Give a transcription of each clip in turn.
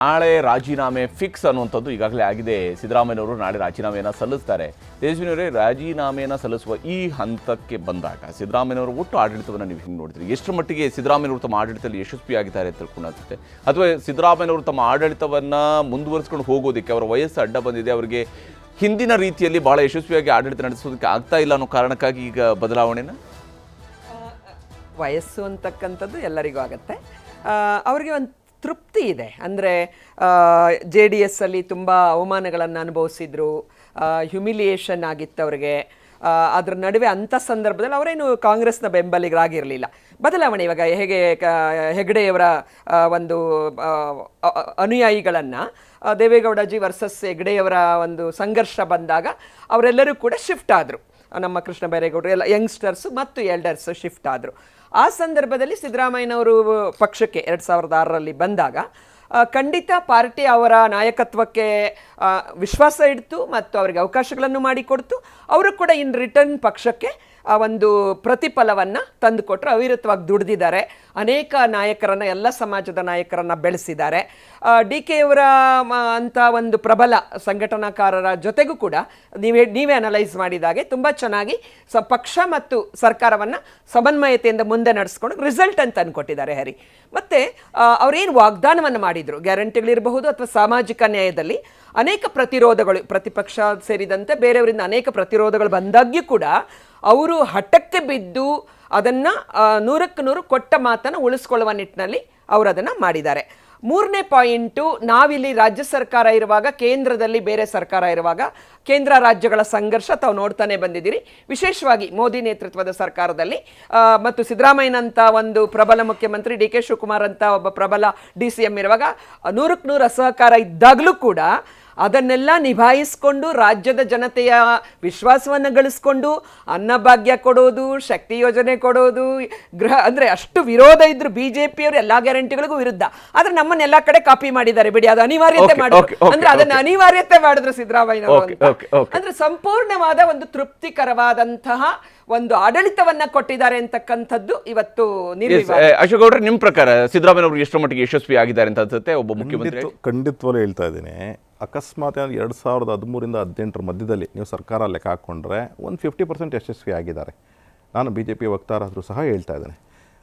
ನಾಳೆ ರಾಜೀನಾಮೆ ಫಿಕ್ಸ್ ಅನ್ನುವಂಥದ್ದು ಈಗಾಗಲೇ ಆಗಿದೆ. ಸಿದ್ದರಾಮಯ್ಯನವರು ನಾಳೆ ರಾಜೀನಾಮೆಯನ್ನು ಸಲ್ಲಿಸ್ತಾರೆ. ತೇಜಸ್ವಿನಿಯವರೇ, ರಾಜೀನಾಮೆಯನ್ನು ಸಲ್ಲಿಸುವ ಈ ಹಂತಕ್ಕೆ ಬಂದಾಗ ಸಿದ್ದರಾಮಯ್ಯನವರು ಒಟ್ಟು ಆಡಳಿತವನ್ನು ನೀವು ಹಿಂಗೆ ನೋಡ್ತೀರಿ, ಎಷ್ಟು ಮಟ್ಟಿಗೆ ಸಿದ್ದರಾಮಯ್ಯನವರು ತಮ್ಮ ಆಡಳಿತದಲ್ಲಿ ಯಶಸ್ವಿಯಾಗಿದ್ದಾರೆ ಅಂತ ತಿಳ್ಕೊಂಡು ಅನ್ಸುತ್ತೆ? ಅಥವಾ ಸಿದ್ದರಾಮಯ್ಯನವರು ತಮ್ಮ ಆಡಳಿತವನ್ನು ಮುಂದುವರಿಸ್ಕೊಂಡು ಹೋಗೋದಕ್ಕೆ ಅವರ ವಯಸ್ಸು ಅಡ್ಡ ಬಂದಿದೆ, ಅವರಿಗೆ ಹಿಂದಿನ ರೀತಿಯಲ್ಲಿ ಭಾಳ ಯಶಸ್ವಿಯಾಗಿ ಆಡಳಿತ ನಡೆಸೋದಕ್ಕೆ ಆಗ್ತಾ ಇಲ್ಲ ಅನ್ನೋ ಕಾರಣಕ್ಕಾಗಿ ಈಗ ಬದಲಾವಣೆನ? ವಯಸ್ಸು ಅಂತಕ್ಕಂಥದ್ದು ಎಲ್ಲರಿಗೂ ಆಗುತ್ತೆ. ಅವರಿಗೆ ಒಂದು ತೃಪ್ತಿ ಇದೆ. ಅಂದರೆ JDS ಅಲ್ಲಿ ತುಂಬ ಅವಮಾನಗಳನ್ನು ಅನುಭವಿಸಿದ್ರು, ಹ್ಯುಮಿಲಿಯೇಷನ್ ಆಗಿತ್ತು ಅವರಿಗೆ. ಅದರ ನಡುವೆ ಅಂಥ ಸಂದರ್ಭದಲ್ಲಿ ಅವರೇನು ಕಾಂಗ್ರೆಸ್ನ ಬೆಂಬಲಿಗರಾಗಿರಲಿಲ್ಲ. ಬದಲಾವಣೆ ಇವಾಗ ಹೇಗೆ ಹೆಗಡೆಯವರ ಒಂದು ಅನುಯಾಯಿಗಳನ್ನು ದೇವೇಗೌಡಜಿ ವರ್ಸಸ್ ಹೆಗಡೆಯವರ ಒಂದು ಸಂಘರ್ಷ ಬಂದಾಗ ಅವರೆಲ್ಲರೂ ಕೂಡ ಶಿಫ್ಟ್ ಆದರು. ನಮ್ಮ ಕೃಷ್ಣ ಬೈರೇಗೌಡರು ಎಲ್ಲ ಯಂಗ್ಸ್ಟರ್ಸು ಮತ್ತು ಎಲ್ಡರ್ಸು ಶಿಫ್ಟ್ ಆದರು. ಆ ಸಂದರ್ಭದಲ್ಲಿ ಸಿದ್ದರಾಮಯ್ಯನವರು ಪಕ್ಷಕ್ಕೆ 2006ರಲ್ಲಿ ಬಂದಾಗ ಖಂಡಿತ ಪಾರ್ಟಿ ಅವರ ನಾಯಕತ್ವಕ್ಕೆ ವಿಶ್ವಾಸ ಇಡ್ತು ಮತ್ತು ಅವರಿಗೆ ಅವಕಾಶಗಳನ್ನು ಮಾಡಿಕೊಡ್ತು. ಅವರು ಕೂಡ ಇನ್ ರಿಟರ್ನ್ ಪಕ್ಷಕ್ಕೆ ಒಂದು ಪ್ರತಿಫಲವನ್ನು ತಂದುಕೊಟ್ಟರು. ಅವಿರತವಾಗಿ ದುಡಿದಿದ್ದಾರೆ. ಅನೇಕ ನಾಯಕರನ್ನು, ಎಲ್ಲ ಸಮಾಜದ ನಾಯಕರನ್ನು ಬೆಳೆಸಿದ್ದಾರೆ. DK ಅವರ ಅಂಥ ಒಂದು ಪ್ರಬಲ ಸಂಘಟನಾಕಾರರ ಜೊತೆಗೂ ಕೂಡ ನೀವೇ ಅನಲೈಸ್ ಮಾಡಿದಾಗೆ ತುಂಬ ಚೆನ್ನಾಗಿ ಪಕ್ಷ ಮತ್ತು ಸರ್ಕಾರವನ್ನು ಸಮನ್ವಯತೆಯಿಂದ ಮುಂದೆ ನಡೆಸ್ಕೊಂಡು ರಿಸಲ್ಟ್ ಅಂತ ಅಂದ್ಕೊಟ್ಟಿದ್ದಾರೆ ಹರಿ. ಮತ್ತು ಅವರೇನು ವಾಗ್ದಾನವನ್ನು ಮಾಡಿದರು, ಗ್ಯಾರಂಟಿಗಳಿರಬಹುದು ಅಥವಾ ಸಾಮಾಜಿಕ ನ್ಯಾಯದಲ್ಲಿ ಅನೇಕ ಪ್ರತಿರೋಧಗಳು, ಪ್ರತಿಪಕ್ಷ ಸೇರಿದಂತೆ ಬೇರೆಯವರಿಂದ ಅನೇಕ ಪ್ರತಿರೋಧಗಳು ಬಂದಾಗ್ಯೂ ಕೂಡ ಅವರು ಹಠಕ್ಕೆ ಬಿದ್ದು ಅದನ್ನು 100ಕ್ಕೆ 100 ಕೊಟ್ಟ ಮಾತನ್ನು ಉಳಿಸ್ಕೊಳ್ಳುವ ನಿಟ್ಟಿನಲ್ಲಿ ಅವರು ಅದನ್ನು ಮಾಡಿದ್ದಾರೆ. 3ನೇ ಪಾಯಿಂಟು, ನಾವಿಲ್ಲಿ ರಾಜ್ಯ ಸರ್ಕಾರ ಇರುವಾಗ, ಕೇಂದ್ರದಲ್ಲಿ ಬೇರೆ ಸರ್ಕಾರ ಇರುವಾಗ ಕೇಂದ್ರ ರಾಜ್ಯಗಳ ಸಂಘರ್ಷ ತಾವು ನೋಡ್ತಾನೆ ಬಂದಿದ್ದೀರಿ. ವಿಶೇಷವಾಗಿ ಮೋದಿ ನೇತೃತ್ವದ ಸರ್ಕಾರದಲ್ಲಿ ಮತ್ತು ಸಿದ್ದರಾಮಯ್ಯನಂಥ ಒಂದು ಪ್ರಬಲ ಮುಖ್ಯಮಂತ್ರಿ, DK ಶಿವಕುಮಾರ್ ಅಂತ ಒಬ್ಬ ಪ್ರಬಲ DCM ಇರುವಾಗ 100ಕ್ಕೆ 100 ಅಸಹಕಾರ ಇದ್ದಾಗಲೂ ಕೂಡ ಅದನ್ನೆಲ್ಲ ನಿಭಾಯಿಸ್ಕೊಂಡು ರಾಜ್ಯದ ಜನತೆಯ ವಿಶ್ವಾಸವನ್ನು ಗಳಿಸ್ಕೊಂಡು ಅನ್ನಭಾಗ್ಯ ಕೊಡೋದು, ಶಕ್ತಿ ಯೋಜನೆ ಕೊಡೋದು, ಅಂದರೆ ಅಷ್ಟು ವಿರೋಧ ಇದ್ರು BJPಯವರು ಎಲ್ಲ ಗ್ಯಾರಂಟಿಗಳಿಗೂ ವಿರುದ್ಧ. ಆದರೆ ನಮ್ಮನ್ನೆಲ್ಲ ಕಡೆ ಕಾಪಿ ಮಾಡಿದ್ದಾರೆ ಬಿಡಿ, ಅದು ಅನಿವಾರ್ಯತೆ ಮಾಡಿದ್ರು. ಅಂದ್ರೆ ಅದನ್ನ ಅನಿವಾರ್ಯತೆ ಮಾಡಿದ್ರು ಸಿದ್ದರಾಮಯ್ಯನವರು. ಅಂದ್ರೆ ಸಂಪೂರ್ಣವಾದ ಒಂದು ತೃಪ್ತಿಕರವಾದಂತಹ ಒಂದು ಆಡಳಿತವನ್ನ ಕೊಟ್ಟಿದ್ದಾರೆ ಅಂತಕ್ಕಂಥದ್ದು ಇವತ್ತು ಅಶೋಕ್ ಗೌಡ್ರೆ, ನಿಮ್ಮ ಪ್ರಕಾರ ಸಿದ್ದರಾಮಯ್ಯನವರು ಎಷ್ಟು ಮಟ್ಟಿಗೆ ಯಶಸ್ವಿ ಆಗಿದ್ದಾರೆ ಅಂತ ಅನ್ಸುತ್ತೆ ಒಬ್ಬ ಮುಖ್ಯಮಂತ್ರಿ? ಖಂಡಿತವಾಗ್ಲೂ ಹೇಳ್ತಾ ಇದ್ದೀನಿ. ಅಕಸ್ಮಾತ್ 2013ರಿಂದ 2018 ಮಧ್ಯದಲ್ಲಿ ನೀವು ಸರ್ಕಾರ ಲೆಕ್ಕ ಹಾಕ್ಕೊಂಡ್ರೆ ಒಂದು 50% ಯಶಸ್ವಿ ಆಗಿದ್ದಾರೆ. ನಾನು BJP ವಕ್ತಾರ ಆದರೂ ಸಹ ಹೇಳ್ತಾ ಇದ್ದೇನೆ.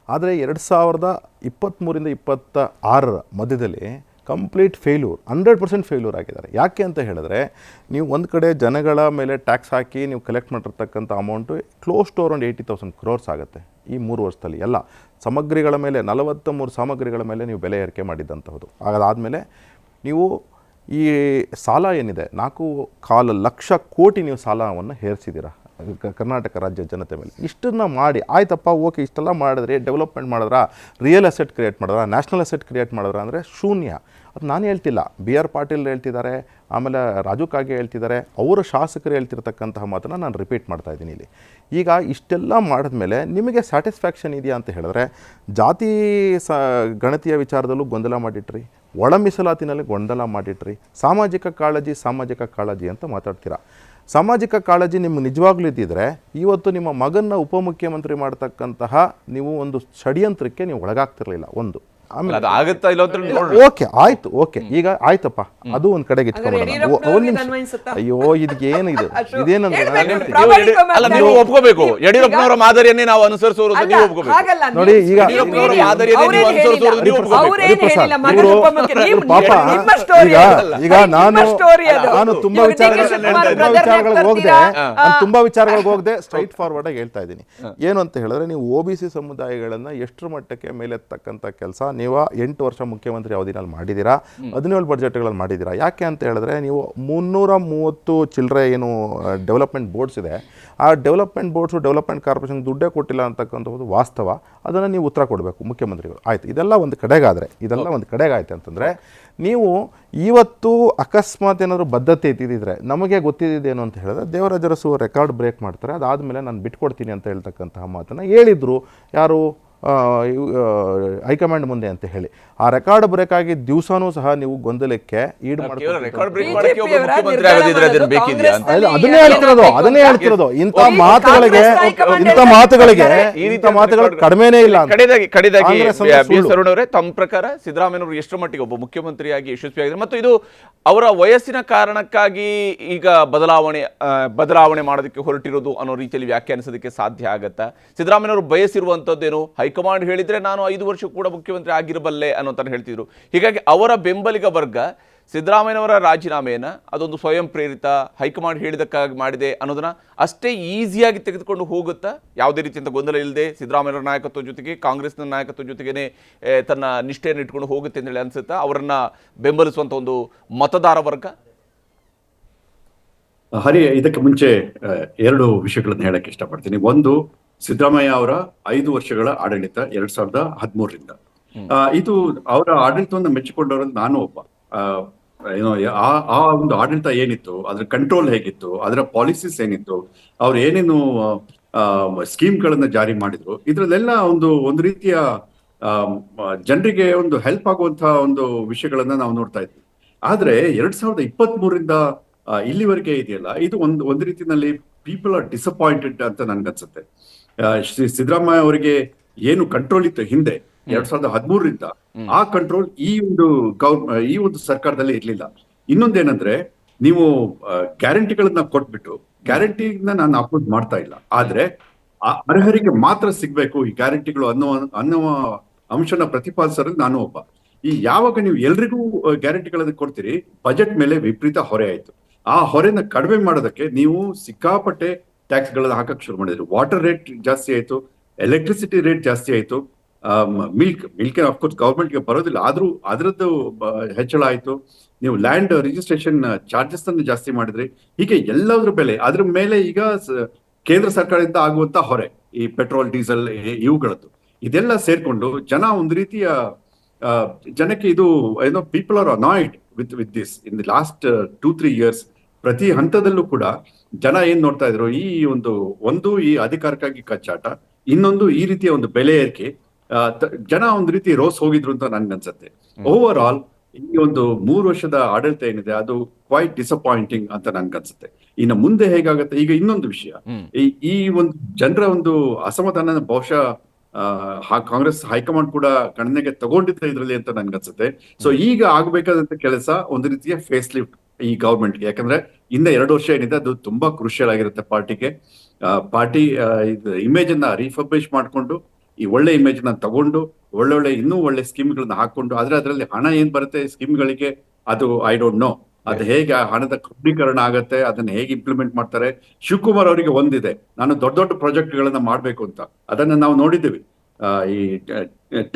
ಆದರೆ 2023ರಿಂದ 2026 ಮಧ್ಯದಲ್ಲಿ ಕಂಪ್ಲೀಟ್ ಫೇಲ್ಯೂರ್, 100% ಫೇಲ್ಯೂರ್ ಆಗಿದ್ದಾರೆ. ಯಾಕೆ ಅಂತ ಹೇಳಿದ್ರೆ, ನೀವು ಒಂದು ಕಡೆ ಜನಗಳ ಮೇಲೆ ಟ್ಯಾಕ್ಸ್ ಹಾಕಿ ನೀವು ಕಲೆಕ್ಟ್ ಮಾಡಿರ್ತಕ್ಕಂಥ amount close to around 80,000 crores ಆಗುತ್ತೆ ಈ 3 ವರ್ಷದಲ್ಲಿ. ಎಲ್ಲ ಸಾಮಗ್ರಿಗಳ ಮೇಲೆ 43 ಸಾಮಗ್ರಿಗಳ ಮೇಲೆ ನೀವು ಬೆಲೆ ಏರಿಕೆ ಮಾಡಿದ್ದಂಥದ್ದು. ಅದಾದಮೇಲೆ ನೀವು ಈ ಸಾಲ ಏನಿದೆ 4.25 ಲಕ್ಷ ಕೋಟಿ ನೀವು ಸಾಲವನ್ನು ಹೇರಿಸಿದ್ದೀರಾ ಕರ್ನಾಟಕ ರಾಜ್ಯ ಜನತೆ ಮೇಲೆ. ಇಷ್ಟನ್ನು ಮಾಡಿ ಆಯ್ತಪ್ಪ, ಓಕೆ, ಇಷ್ಟೆಲ್ಲ ಮಾಡಿದ್ರೆ ಡೆವಲಪ್ಮೆಂಟ್ ಮಾಡಿದ್ರಾ, ರಿಯಲ್ ಅಸೆಟ್ ಕ್ರಿಯೇಟ್ ಮಾಡಿದ್ರಾ, ನ್ಯಾಷನಲ್ ಅಸೆಟ್ ಕ್ರಿಯೇಟ್ ಮಾಡಿದ್ರಾ ಅಂದರೆ ಶೂನ್ಯ. ಅದು ನಾನು ಹೇಳ್ತಿಲ್ಲ, BR ಪಾಟೀಲ್ ಹೇಳ್ತಿದ್ದಾರೆ, ಆಮೇಲೆ ರಾಜು ಕಾಗೆ ಹೇಳ್ತಿದ್ದಾರೆ, ಅವರ ಶಾಸಕರು ಹೇಳ್ತಿರ್ತಕ್ಕಂತಹ ಮಾತನ್ನು ನಾನು ರಿಪೀಟ್ ಮಾಡ್ತಾ ಇದ್ದೀನಿ ಇಲ್ಲಿ. ಈಗ ಇಷ್ಟೆಲ್ಲ ಮಾಡಿದ್ಮೇಲೆ ನಿಮಗೆ ಸ್ಯಾಟಿಸ್ಫ್ಯಾಕ್ಷನ್ ಇದೆಯಾ ಅಂತ ಹೇಳಿದ್ರೆ, ಜಾತಿ ಗಣತಿಯ ವಿಚಾರದಲ್ಲೂ ಗೊಂದಲ ಮಾಡಿಟ್ರಿ, ಒಳ ಮೀಸಲಾತಿನಲ್ಲಿ ಗೊಂದಲ ಮಾಡಿಟ್ರಿ, ಸಾಮಾಜಿಕ ಕಾಳಜಿ ಅಂತ ಮಾತಾಡ್ತೀರಾ. ಸಾಮಾಜಿಕ ಕಾಳಜಿ ನಿಮ್ಗೆ ನಿಜವಾಗ್ಲೂ ಇದ್ದಿದ್ರೆ ಇವತ್ತು ನಿಮ್ಮ ಮಗನ್ನ ಉಪಮುಖ್ಯಮಂತ್ರಿ ಮಾಡ್ತಕ್ಕಂತಹ ನೀವು ಒಂದು ಷಡ್ಯಂತ್ರಕ್ಕೆ ನೀವು ಒಳಗಾಗ್ತಿರ್ಲಿಲ್ಲ. ಒಂದು ಓಕೆ ಆಯ್ತು, ಓಕೆ, ಈಗ ಆಯ್ತಪ್ಪ, ಅದು ಒಂದ್ ಕಡೆಗೆ ಇಟ್ಕೊಂಡ್ಬಿಡೋಣ. ಅಯ್ಯೋ, ಇದೇನಿದು, ಇದೇನಂದ್ರೆ ನೀವು ಒಪ್ಕೋಬೇಕು, ಯಡಿಯೂರಪ್ಪನವರ ಮಾದರಿಯನ್ನೇ ನಾವು ಅನುಸರಿಸೋರು ನೋಡಿ. ಈಗ ನಾನು ತುಂಬಾ ವಿಚಾರಗಳಿಗೆ ಹೋಗದೆ ಸ್ಟ್ರೈಟ್ ಫಾರ್ವರ್ಡ್ ಆಗಿ ಹೇಳ್ತಾ ಇದ್ದೀನಿ. ಏನು ಅಂತ ಹೇಳಿದ್ರೆ, ನೀವು OBC ಸಮುದಾಯಗಳನ್ನ ಎಷ್ಟರ ಮಟ್ಟಕ್ಕೆ ಮೇಲೆತ್ತಕ್ಕಂಥ ಕೆಲಸ ನೀವು 8 ವರ್ಷ ಮುಖ್ಯಮಂತ್ರಿ ಅವಧಿನಲ್ಲಿ ಮಾಡಿದ್ದೀರಾ, 17 ಬಜೆಟ್ಗಳಲ್ಲಿ ಮಾಡಿದ್ದೀರಾ. ಯಾಕೆ ಅಂತ ಹೇಳಿದ್ರೆ, ನೀವು 330 ಚಿಲ್ಲರೆ ಏನು ಡೆವಲಪ್ಮೆಂಟ್ ಬೋರ್ಡ್ಸ್ ಇದೆ, ಆ ಡೆವಲಪ್ಮೆಂಟ್ ಬೋರ್ಡ್ಸು ಡೆವಲಪ್ಮೆಂಟ್ ಕಾರ್ಪೊರೇಷನ್ ದುಡ್ಡೇ ಕೊಟ್ಟಿಲ್ಲ ಅಂತಕ್ಕಂಥದ್ದು ವಾಸ್ತವ. ಅದನ್ನು ನೀವು ಉತ್ತರ ಕೊಡಬೇಕು ಮುಖ್ಯಮಂತ್ರಿಗಳು. ಆಯ್ತು, ಇದೆಲ್ಲ ಒಂದು ಕಡೆಗಾಯ್ತು ಅಂತಂದರೆ, ನೀವು ಇವತ್ತು ಅಕಸ್ಮಾತ್ ಏನಾದರೂ ಬದ್ಧತೆ ಇದ್ದಿದ್ರೆ, ನಮಗೆ ಗೊತ್ತಿದ್ದೇನು ಅಂತ ಹೇಳಿದ್ರೆ, ದೇವರಾಜ ಅರಸು ರೆಕಾರ್ಡ್ ಬ್ರೇಕ್ ಮಾಡ್ತಾರೆ, ಅದಾದಮೇಲೆ ನಾನು ಬಿಟ್ಕೊಡ್ತೀನಿ ಅಂತ ಹೇಳ್ತಕ್ಕಂತಹ ಮಾತನ್ನು ಹೇಳಿದರು. ಯಾರು? ಹೈಕಮಾಂಡ್ ಮುಂದೆ ಅಂತ ಹೇಳಿ ಆ ರೆಕಾರ್ಡ್ ಬ್ರೇಕ್ ಆಗಿ ದಿವಸನೂ ಸಹ ನೀವು ಗೊಂದಲಕ್ಕೆ ಈಡು ರೆಕಾರ್ಡ್ ಬ್ರೇಕ್ ಮಾಡಕ್ಕೆ ಒಬ್ಬ ಮುಖ್ಯಮಂತ್ರಿ ಆಗೋದಿದ್ರೆ ಅದನ್ನ ಬೇಕಿದೆಯಾ ಅಂತ ಅದನ್ನೇ ಹೇಳ್ತಿರೋದು ಇಂಥ ಮಾತುಗಳಿಗೆ ಕಡಿಮೆನೇ ಇಲ್ಲ ಅಂತ. ಕಡೆದಾಗಿ ಕಾಂಗ್ರೆಸ್ ಬಿ ಎಸ್ ಅರುಣ್ ಅವರೇ, ತಮ್ಮ ಪ್ರಕಾರ ಸಿದ್ದರಾಮಯ್ಯನವರು ಎಷ್ಟರ ಮಟ್ಟಿಗೆ ಒಬ್ಬ ಮುಖ್ಯಮಂತ್ರಿಯಾಗಿ ಯಶಸ್ವಿಯಾಗಿದ್ದಾರೆ ಮತ್ತು ಇದು ಅವರ ವಯಸ್ಸಿನ ಕಾರಣಕ್ಕಾಗಿ ಈಗ ಬದಲಾವಣೆ ಮಾಡೋದಕ್ಕೆ ಹೊರಟಿರೋದು ಅನ್ನೋ ರೀತಿಯಲ್ಲಿ ವ್ಯಾಖ್ಯಾನಿಸೋದಕ್ಕೆ ಸಾಧ್ಯ ಆಗತ್ತಾ? ಸಿದ್ದರಾಮಯ್ಯನವರು ಬಯಸಿರುವಂಥದ್ದೇನು, ಹೈಕಮಾಂಡ್ ಹೇಳಿದ್ರೆ ನಾನು 5 ವರ್ಷ ಕೂಡ ಮುಖ್ಯಮಂತ್ರಿ ಆಗಿರಬಲ್ಲೆ ಅನ್ನೋಂತ ಹೇಳ್ತಿದ್ರು. ಹೀಗಾಗಿ ಅವರ ಬೆಂಬಲಿಗ ವರ್ಗ ಸಿದ್ದರಾಮಯ್ಯನವರ ರಾಜೀನಾಮೆಯನ್ನು ಅದೊಂದು ಸ್ವಯಂ ಪ್ರೇರಿತ ಹೈಕಮಾಂಡ್ ಹೇಳಿದಕ್ಕಾಗಿ ಮಾಡಿದೆ ಅನ್ನೋದನ್ನ ಅಷ್ಟೇ ಈಸಿಯಾಗಿ ತೆಗೆದುಕೊಂಡು ಹೋಗುತ್ತಾ, ಯಾವುದೇ ರೀತಿಯಿಂದ ಗೊಂದಲ ಇಲ್ಲದೆ ಸಿದ್ದರಾಮಯ್ಯನವರ ನಾಯಕತ್ವ ಜೊತೆಗೆ ಕಾಂಗ್ರೆಸ್ನ ನಾಯಕತ್ವ ಜೊತೆಗೇನೆ ತನ್ನ ನಿಷ್ಠೆಯನ್ನು ಇಟ್ಕೊಂಡು ಹೋಗುತ್ತೆ ಅಂತೇಳಿ ಅನ್ಸುತ್ತಾ ಅವರನ್ನ ಬೆಂಬಲಿಸುವಂಥ ಒಂದು ಮತದಾರ ವರ್ಗ? ಹರಿ, ಇದಕ್ಕೆ ಮುಂಚೆ 2 ವಿಷಯಗಳನ್ನು ಹೇಳಕ್ಕೆ ಇಷ್ಟಪಡ್ತೀನಿ. ಒಂದು, ಸಿದ್ದರಾಮಯ್ಯ ಅವರ 5 ವರ್ಷಗಳ ಆಡಳಿತ 2013ರಿಂದ ಇದು ಅವರ ಆಡಳಿತವನ್ನು ಮೆಚ್ಚಿಕೊಂಡವರಲ್ಲಿ ನಾನು ಒಬ್ಬ. ಏನೋ ಆ ಒಂದು ಆಡಳಿತ ಏನಿತ್ತು, ಅದರ ಕಂಟ್ರೋಲ್ ಹೇಗಿತ್ತು, ಅದರ ಪಾಲಿಸೀಸ್ ಏನಿತ್ತು, ಅವ್ರು ಏನೇನು ಸ್ಕೀಮ್ಗಳನ್ನ ಜಾರಿ ಮಾಡಿದ್ರು, ಇದ್ರಲ್ಲೆಲ್ಲ ಒಂದು ರೀತಿಯ ಜನರಿಗೆ ಒಂದು ಹೆಲ್ಪ್ ಆಗುವಂತಹ ಒಂದು ವಿಷಯಗಳನ್ನ ನಾವು ನೋಡ್ತಾ ಇದ್ವಿ. ಆದ್ರೆ 2023ರಿಂದ ಇಲ್ಲಿವರೆಗೆ ಇದೆಯಲ್ಲ, ಇದು ಒಂದು ರೀತಿಯಲ್ಲಿ ಪೀಪಲ್ ಆರ್ ಡಿಸಪಾಯಿಂಟೆಡ್ ಅಂತ ನನ್ಗನ್ಸುತ್ತೆ. ಸಿದ್ದರಾಮಯ್ಯ ಅವರಿಗೆ ಏನು ಕಂಟ್ರೋಲ್ ಇತ್ತು ಹಿಂದೆ 2013ರಿಂದ, ಆ ಕಂಟ್ರೋಲ್ ಈ ಒಂದು ಸರ್ಕಾರದಲ್ಲಿ ಇರ್ಲಿಲ್ಲ. ಇನ್ನೊಂದೇನಂದ್ರೆ, ನೀವು ಗ್ಯಾರಂಟಿಗಳನ್ನ ಕೊಟ್ಬಿಟ್ಟು, ಗ್ಯಾರಂಟಿನ ನಾನು ಅಪೋಸ್ ಮಾಡ್ತಾ ಇಲ್ಲ, ಆದ್ರೆ ಅರ್ಹರಿಗೆ ಮಾತ್ರ ಸಿಗ್ಬೇಕು ಈ ಗ್ಯಾರಂಟಿಗಳು ಅನ್ನುವ ಅಂಶನ ಪ್ರತಿಪಾದಿಸೋದ್ರಲ್ಲಿ ನಾನು ಒಬ್ಬ. ಯಾವಾಗ ನೀವು ಎಲ್ರಿಗೂ ಗ್ಯಾರಂಟಿಗಳನ್ನ ಕೊಡ್ತೀರಿ, ಬಜೆಟ್ ಮೇಲೆ ವಿಪರೀತ ಹೊರೆ ಆಯ್ತು. ಆ ಹೊರೆನ ಕಡಿಮೆ ಮಾಡೋದಕ್ಕೆ ನೀವು ಸಿಕ್ಕಾಪಟ್ಟೆ ಟ್ಯಾಕ್ಸ್ ಗಳನ್ನ ಹಾಕಕ್ ಶುರು ಮಾಡಿದ್ರಿ. ವಾಟರ್ ರೇಟ್ ಜಾಸ್ತಿ ಆಯ್ತು, ಎಲೆಕ್ಟ್ರಿಸಿಟಿ ರೇಟ್ ಜಾಸ್ತಿ ಆಯ್ತು, ಮಿಲ್ಕ್ ಅಫ್ಕೋರ್ಸ್ ಗವರ್ಮೆಂಟ್ಗೆ ಬರೋದಿಲ್ಲ, ಆದ್ರೂ ಅದರದ್ದು ಹೆಚ್ಚಳ ಆಯ್ತು. ನೀವು ಲ್ಯಾಂಡ್ ರಿಜಿಸ್ಟ್ರೇಷನ್ ಚಾರ್ಜಸ್ ಅನ್ನು ಜಾಸ್ತಿ ಮಾಡಿದ್ರಿ. ಹೀಗೆ ಎಲ್ಲದ್ರ ಬೆಲೆ, ಅದ್ರ ಮೇಲೆ ಈಗ ಕೇಂದ್ರ ಸರ್ಕಾರದಿಂದ ಆಗುವಂತ ಹೊರೆ, ಈ ಪೆಟ್ರೋಲ್ ಡೀಸೆಲ್ ಇವುಗಳದ್ದು, ಇದೆಲ್ಲ ಸೇರ್ಕೊಂಡು ಜನ ಒಂದು ರೀತಿಯ ಜನಕ್ಕೆ ಇದು ಏನೋ people are annoyed with this in the last 2-3 years. ಪ್ರತಿ ಹಂತದಲ್ಲೂ ಕೂಡ ಜನ ಏನ್ ನೋಡ್ತಾ ಇದ್ರು, ಈ ಒಂದು ಈ ಅಧಿಕಾರಕ್ಕಾಗಿ ಕಚ್ಚಾಟ, ಇನ್ನೊಂದು ಈ ರೀತಿಯ ಒಂದು ಬೆಲೆ ಏರಿಕೆ, ಜನ ಒಂದು ರೀತಿ ರೋಸ್ ಹೋಗಿದ್ರು ಅಂತ ನನ್ಗನ್ಸತ್ತೆ. ಓವರ್ ಆಲ್ ಈ 3 ವರ್ಷದ ಆಡಳಿತ ಏನಿದೆ ಅದು ಕ್ವೈಟ್ ಡಿಸಪಾಯಿಂಟಿಂಗ್ ಅಂತ ನನ್ಗನ್ಸುತ್ತೆ. ಇನ್ನು ಮುಂದೆ ಹೇಗಾಗತ್ತೆ, ಈಗ ಇನ್ನೊಂದು ವಿಷಯ, ಈ ಒಂದು ಜನರ ಒಂದು ಅಸಮಾಧಾನ ಬಹುಶಃ ಕಾಂಗ್ರೆಸ್ ಹೈಕಮಾಂಡ್ ಕೂಡ ಗಣನೆಗೆ ತಗೊಂಡಿದ್ದ ಇದರಲ್ಲಿ ಅಂತ ನನ್ಗನ್ಸುತ್ತೆ. ಸೊ ಈಗ ಆಗ್ಬೇಕಾದಂತ ಕೆಲಸ ಒಂದು ರೀತಿಯ ಫೇಸ್ ಲಿಫ್ಟ್ ಈ ಗವರ್ಮೆಂಟ್ಗೆ. ಯಾಕಂದ್ರೆ ಇನ್ನ 2 ವರ್ಷ ಏನಿದೆ ಅದು ತುಂಬಾ ಕ್ರೂಷಿಯಲ್ ಆಗಿರುತ್ತೆ ಪಾರ್ಟಿಗೆ. ಪಾರ್ಟಿ ಇಮೇಜ್ ಅನ್ನ ರಿಫರ್ಬಿಶ್ ಮಾಡ್ಕೊಂಡು, ಈ ಒಳ್ಳೆ ಇಮೇಜ್ ನ ತಗೊಂಡು ಇನ್ನೂ ಒಳ್ಳೆ ಸ್ಕೀಮ್ಗಳನ್ನ ಹಾಕೊಂಡು, ಆದ್ರೆ ಅದರಲ್ಲಿ ಹಣ ಏನ್ ಬರುತ್ತೆ ಸ್ಕೀಮ್ಗಳಿಗೆ ಅದು ಐ ಡೋಂಟ್ ನೋ. ಅದು ಹೇಗೆ ಹಣದ ಕ್ರೋಢೀಕರಣ ಆಗತ್ತೆ, ಅದನ್ನ ಹೇಗೆ ಇಂಪ್ಲಿಮೆಂಟ್ ಮಾಡ್ತಾರೆ. ಶಿವಕುಮಾರ್ ಅವರಿಗೆ ಒಂದಿದೆ, ನಾನು ದೊಡ್ಡ ಪ್ರಾಜೆಕ್ಟ್ ಗಳನ್ನ ಮಾಡ್ಬೇಕು ಅಂತ, ಅದನ್ನ ನಾವು ನೋಡಿದ್ದೀವಿ. ಈ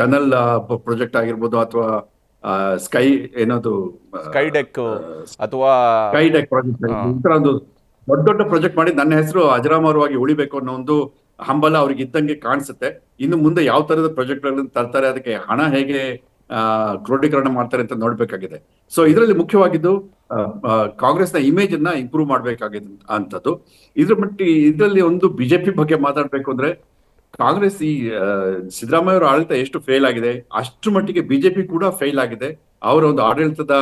ಟನಲ್ ಪ್ರಾಜೆಕ್ಟ್ ಆಗಿರ್ಬೋದು, ಅಥವಾ ಸ್ಕೈ ಸ್ಕೈಡೆಕ್ ಅಥವಾ ಸ್ಕೈಡೆಕ್ ಪ್ರಾಜೆಕ್ಟ್, ಈ ತರ ಒಂದು ದೊಡ್ಡ ಪ್ರಾಜೆಕ್ಟ್ ಮಾಡಿ ನನ್ನ ಹೆಸರು ಅಜರಾಮರವಾಗಿ ಉಳಿಬೇಕು ಅನ್ನೋ ಒಂದು ಹಂಬಲ ಅವ್ರಿಗೆ ಇದ್ದಂಗೆ ಕಾಣಿಸುತ್ತೆ. ಇನ್ನು ಮುಂದೆ ಯಾವ ತರದ ಪ್ರಾಜೆಕ್ಟ್ ಗಳನ್ನ ತರ್ತಾರೆ, ಅದಕ್ಕೆ ಹಣ ಹೇಗೆ ಕ್ರೋಢೀಕರಣ ಮಾಡ್ತಾರೆ ಅಂತ ನೋಡ್ಬೇಕಾಗಿದೆ. ಸೊ ಇದರಲ್ಲಿ ಮುಖ್ಯವಾಗಿದ್ದು ಕಾಂಗ್ರೆಸ್ನ ಇಮೇಜ್ ಅನ್ನ ಇಂಪ್ರೂವ್ ಮಾಡ್ಬೇಕಾಗಿದೆ ಅಂತದ್ದು. ಇದರಲ್ಲಿ ಒಂದು ಬಿಜೆಪಿ ಬಗ್ಗೆ ಮಾತಾಡ್ಬೇಕು ಅಂದ್ರೆ, ಕಾಂಗ್ರೆಸ್ ಈ ಸಿದ್ದರಾಮಯ್ಯ ಅವರ ಆಡಳಿತ ಎಷ್ಟು ಫೇಲ್ ಆಗಿದೆ, ಅಷ್ಟು ಮಟ್ಟಿಗೆ ಬಿಜೆಪಿ ಕೂಡ ಫೇಲ್ ಆಗಿದೆ. ಅವರ ಒಂದು ಆಡಳಿತದ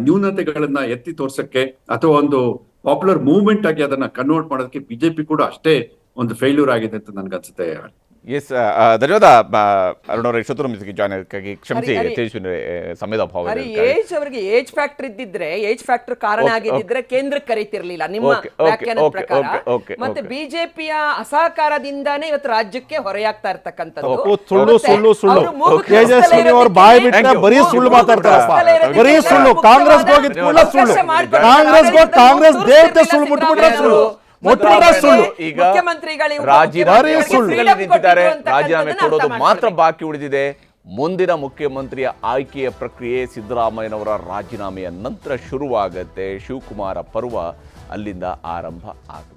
ನ್ಯೂನತೆಗಳನ್ನ ಎತ್ತಿ ತೋರ್ಸಕ್ಕೆ, ಅಥವಾ ಒಂದು ಪಾಪ್ಯುಲರ್ ಮೂವ್ಮೆಂಟ್ ಆಗಿ ಅದನ್ನ ಕನ್ವರ್ಟ್ ಮಾಡೋದಕ್ಕೆ ಬಿಜೆಪಿ ಕೂಡ ಅಷ್ಟೇ ಒಂದು ಫೇಲ್ಯೂರ್ ಆಗಿದೆ ಅಂತ ನನ್ಗನ್ಸುತ್ತೆ. ಎಸ್, ಧನ್ಯವಾದ ಅರುಣ್ ಅವರ ಇಷ್ಟೊತ್ತು ನಮ್ಮ ಜೊತೆಗೆ ಜಾಯ್ನ್ ಆಗೋದಕ್ಕಾಗಿ. ಕ್ಷಮಿಸಿ ತೇಜಸ್ವಿನಿ, ಸಮಯದ ಅಭಾವ. ಅವರಿಗೆ ಏಜ್ ಫ್ಯಾಕ್ಟರ್ ಇದ್ದಿದ್ರೆ, ಏಜ್ ಫ್ಯಾಕ್ಟರ್ ಕಾರಣ ಆಗಿದ್ದಿದ್ರೆ ಕೇಂದ್ರಕ್ಕೆ ಕರೀತಿರ್ಲಿಲ್ಲ ನಿಮ್ಮ ವ್ಯಾಖ್ಯಾನದ ಪ್ರಕಾರ. ಮತ್ತೆ ಬಿಜೆಪಿಯ ಅಸಹಕಾರದಿಂದಾನೇ ಇವತ್ತು ರಾಜ್ಯಕ್ಕೆ ಹೊರೆಯಾಗ್ತಾ ಇರ್ತಕ್ಕಂಥದ್ದು. ತೇಜಸ್ವಿನಿ ಅವರು ಬಾಯಿ ಬಿಟ್ಟರೆ ಬರೀ ಸುಳ್ಳು ಮಾತಾಡ್ತಾರೆ, ಬರೀ ಸುಳ್ಳು. ಕಾಂಗ್ರೆಸ್ ಹೋಗಿದ್ ಕೂಡ ಸುಳ್ಳು, ಕಾಂಗ್ರೆಸ್ ದೇವತೆ ಸುಳ್ಳು ಮುಟ್ಬಿಟ್ರೆ ಸುಳ್ಳು, ಈಗ ರಾಜೀನಾಮೆ ಕೊಡೋದು ಮಾತ್ರ ಬಾಕಿ ಉಳಿದಿದೆ. ಮುಂದಿನ ಮುಖ್ಯಮಂತ್ರಿಯ ಆಯ್ಕೆಯ ಪ್ರಕ್ರಿಯೆ ಸಿದ್ದರಾಮಯ್ಯನವರ ರಾಜೀನಾಮೆಯ ನಂತರ ಶುರುವಾಗತ್ತೆ. ಶಿವಕುಮಾರ ಪರ್ವ ಅಲ್ಲಿಂದ ಆರಂಭ ಆಗುತ್ತೆ.